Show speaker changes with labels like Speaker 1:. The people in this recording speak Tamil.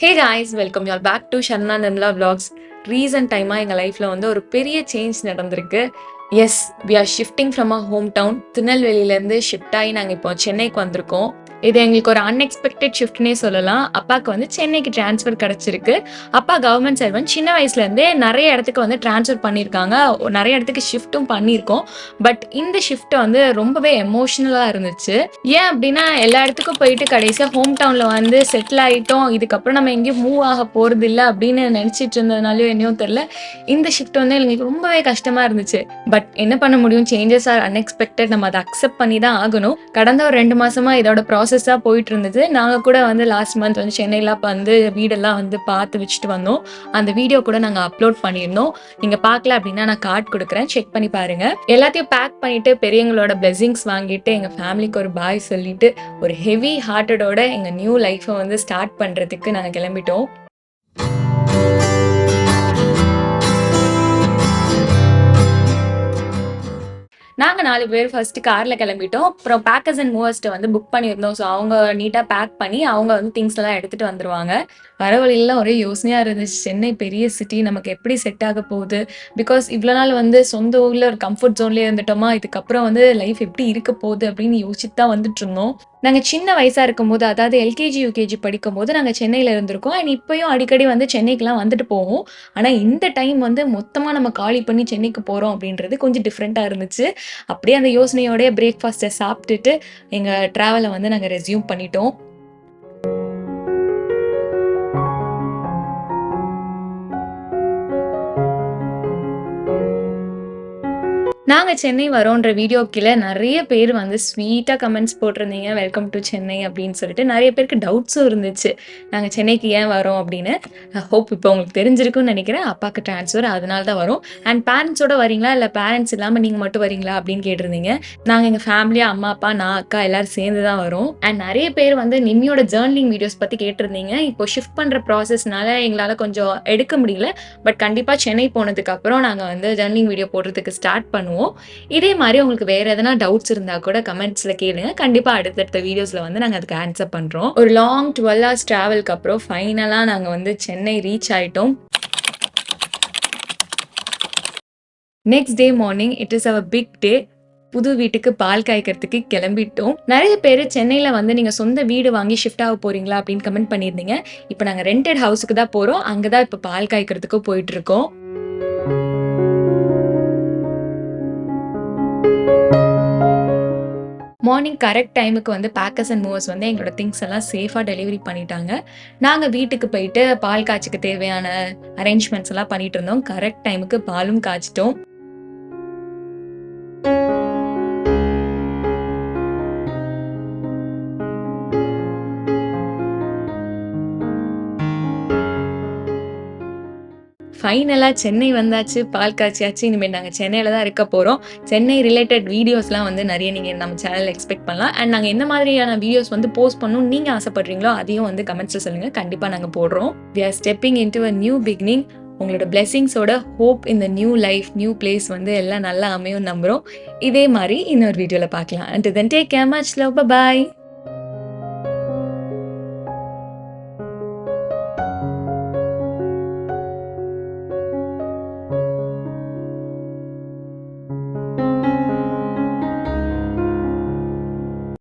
Speaker 1: Hey guys, welcome you all back to Sharna Nirmala vlogs. Recent டைமாக எங்கள் லைஃப்பில் வந்து ஒரு பெரிய சேஞ்ச் நடந்திருக்கு. Yes, we are shifting from a home town. திருநெல்வேலியிலேருந்து ஷிஃப்ட் ஆகி நாங்கள் இப்போ சென்னைக்கு வந்திருக்கோம். இது எங்களுக்கு ஒரு அன்எக்ஸ்பெக்டட் ஷிஃப்ட்னே சொல்லலாம். அப்பாவுக்கு வந்து சென்னைக்கு ட்ரான்ஸ்ஃபர் கிடச்சிருக்கு. அப்பா கவர்மெண்ட் சர்வெண்ட். சின்ன வயசுலேருந்தே நிறைய இடத்துக்கு வந்து ட்ரான்ஸ்ஃபர் பண்ணியிருக்காங்க. நிறைய இடத்துக்கு ஷிஃப்ட்டும் பண்ணியிருக்கோம். பட் இந்த ஷிஃப்ட் வந்து ரொம்பவே எமோஷ்னலாக இருந்துச்சு. ஏன் அப்படின்னா, எல்லா இடத்துக்கும் போயிட்டு கடைசியாக ஹோம் டவுனில் வந்து செட்டில் ஆகிட்டோம். இதுக்கப்புறம் நம்ம எங்கேயும் மூவ் ஆக போகிறது இல்லை அப்படின்னு நினச்சிட்டு இருந்ததுனாலையோ என்னையோ தெரில, இந்த ஷிஃப்ட் வந்து எங்களுக்கு ரொம்பவே கஷ்டமாக இருந்துச்சு. பட் என்ன பண்ண முடியும், சேஞ்சஸ் ஆர் அன்எக்ஸ்பெக்டட். நம்ம அதை அக்செப்ட் பண்ணி தான் ஆகணும். கடந்த ஒரு 2 மாசமாக இதோட ப்ராசஸாக போயிட்டு இருந்தது. நாங்கள் கூட வந்து லாஸ்ட் மந்த் வந்து சென்னையில் வந்து வீடெல்லாம் வந்து பார்த்து வச்சுட்டு வந்தோம். அந்த வீடியோ கூட நாங்கள் அப்லோட் பண்ணியிருந்தோம். நீங்கள் பார்க்கல அப்படின்னா நான் கார்டு கொடுக்குறேன், செக் பண்ணி பாருங்க. எல்லாத்தையும் பேக் பண்ணிட்டு பெரியவங்களோட பிளெஸிங்ஸ் வாங்கிட்டு எங்கள் ஃபேமிலிக்கு ஒரு பாய் சொல்லிட்டு ஒரு ஹெவி ஹார்ட்டடோட எங்கள் நியூ லைஃப்பை வந்து ஸ்டார்ட் பண்ணுறதுக்கு நாங்கள் கிளம்பிட்டோம். நாங்கள் 4 பேர் ஃபர்ஸ்ட் காரில் கிளம்பிட்டோம். அப்புறம் பேக்கர்ஸ் அண்ட் மூவர்ஸ்ட்டை வந்து புக் பண்ணியிருந்தோம். ஸோ அவங்க நீட்டாக பேக் பண்ணி அவங்க வந்து திங்ஸ் எல்லாம் எடுத்துகிட்டு வந்துடுவாங்க. வர வழியில ஒரே யோசனையாக இருந்துச்சு. சென்னை பெரிய சிட்டி, நமக்கு எப்படி செட் ஆக போகுது? பிகாஸ் இவ்வளோ நாள் வந்து சொந்த ஊரில் ஒரு கம்ஃபர்ட் ஜோன்லேயே இருந்துட்டோமா, இதுக்கப்புறம் வந்து லைஃப் எப்படி இருக்க போகுது அப்படின்னு யோசிச்சுட்டு தான் வந்துட்டு இருந்தோம். நாங்கள் சின்ன வயசாக இருக்கும்போது, அதாவது எல்கேஜி யூகேஜி படிக்கும்போது நாங்கள் சென்னையில் இருந்திருக்கோம். அண்ட் இப்போயும் அடிக்கடி வந்து சென்னைக்கெலாம் வந்துட்டு போவோம். ஆனால் இந்த டைம் வந்து மொத்தமாக நம்ம காலி பண்ணி சென்னைக்கு போகிறோம் அப்படின்றது கொஞ்சம் டிஃப்ரெண்ட்டாக இருந்துச்சு. அப்படியே அந்த யோசனையோடய பிரேக்ஃபாஸ்ட்டை சாப்பிட்டுட்டு எங்கள் ட்ராவலை வந்து நாங்கள் ரெஸ்யூம் பண்ணிட்டோம். நாங்கள் சென்னை வரோன்ற வீடியோ கீழே நிறைய பேர் வந்து ஸ்வீட்டாக கமெண்ட்ஸ் போட்டிருந்தீங்க, வெல்கம் டு சென்னை அப்படின்னு சொல்லிட்டு. நிறைய பேருக்கு டவுட்ஸும் இருந்துச்சு, நாங்கள் சென்னைக்கு ஏன் வரோம் அப்படின்னு. ஹோப் இப்போ உங்களுக்கு தெரிஞ்சிருக்குன்னு நினைக்கிறேன். அப்பாவுக்கு ட்ரான்ஸ்ஃபர், அதனால தான் வரும். அண்ட் பேரண்ட்ஸோட வரீங்களா இல்லை பேரண்ட்ஸ் இல்லாமல் நீங்கள் மட்டும் வரீங்களா அப்படின்னு கேட்டிருந்தீங்க. நாங்கள் எங்கள் ஃபேமிலியாக அம்மா அப்பா நான் அக்கா எல்லோரும் சேர்ந்து தான் வரோம். அண்ட் நிறைய பேர் வந்து நிம்மியோட ஜேர்னலிங் வீடியோஸ் பற்றி கேட்டிருந்தீங்க. இப்போ ஷிஃப்ட் பண்ணுற ப்ராசஸ்னால எங்களால் கொஞ்சம் எடுக்க முடியல. பட் கண்டிப்பாக சென்னை போனதுக்கப்புறம் நாங்கள் வந்து ஜேர்னலிங் வீடியோ போடுறதுக்கு ஸ்டார்ட் பண்ணுவோம். இதே மாதிரி உங்களுக்கு வேற எதனா டவுட்ஸ் இருந்தா கூட கமெண்ட்ஸ்ல கேளுங்க. கண்டிப்பா அடுத்தடுத்த வீடியோஸ்ல வந்து நாங்க அதுக்கு ஆன்சர் பண்றோம். ஒரு லாங் 12 hours டிராவலுக்கு அப்புறம் ஃபைனலா நாங்க வந்து சென்னை ரீச் ஆயிட்டோம். Next day morning it is our big day. புது வீட்டுக்கு பால் காய்க்கிறதுக்கு கிளம்பிட்டோம். நிறைய பேர் சென்னையில் வந்து நீங்கள் சொந்த வீடு வாங்கி ஷிஃப்ட் ஆக போறீங்களா அப்படின்னு கமெண்ட் பண்ணியிருந்தீங்க. இப்போ நாங்கள் ரெண்டட் ஹவுஸுக்கு தான் போகிறோம். அங்கே தான் இப்போ பால் காய்க்கிறதுக்கு போயிட்டு இருக்கோம். மார்னிங் கரெக்ட் டைமுக்கு வந்து பேக்கர்ஸ் அண்ட் மூவர்ஸ் வந்து எங்களோட திங்ஸ் எல்லாம் சேஃபாக டெலிவரி பண்ணிட்டாங்க. நாங்கள் வீட்டுக்கு போயிட்டு பால் காய்ச்சிக்கு தேவையான அரேஞ்ச்மெண்ட்ஸ் எல்லாம் பண்ணிட்டு இருந்தோம். கரெக்ட் டைமுக்கு பாலும் காய்ச்சிட்டோம். ஃபைனலாக சென்னை வந்தாச்சு, பால் காய்ச்சியாச்சு. இனிமேல் நாங்கள் சென்னையில் தான் இருக்க போகிறோம். சென்னை ரிலேட்டட் வீடியோஸ்லாம் வந்து நிறைய நீங்கள் நம்ம சேனலில் எக்ஸ்பெக்ட் பண்ணலாம். அண்ட் நாங்கள் என்ன மாதிரியான வீடியோஸ் வந்து போஸ்ட் பண்ணணும் நீங்கள் ஆசைப்படுறீங்களோ அதையும் வந்து கமெண்ட்ஸில் சொல்லுங்கள். கண்டிப்பாக நாங்கள் போடுறோம். We are stepping into a new beginning. உங்களோட பிளெஸிங்ஸோட ஹோப் இந்த நியூ லைஃப், நியூ பிளேஸ் வந்து எல்லாம் நல்லா அமையும் நம்புகிறோம். இதே மாதிரி இன்னொரு வீடியோவில் பார்க்கலாம். And then take care, much love, by.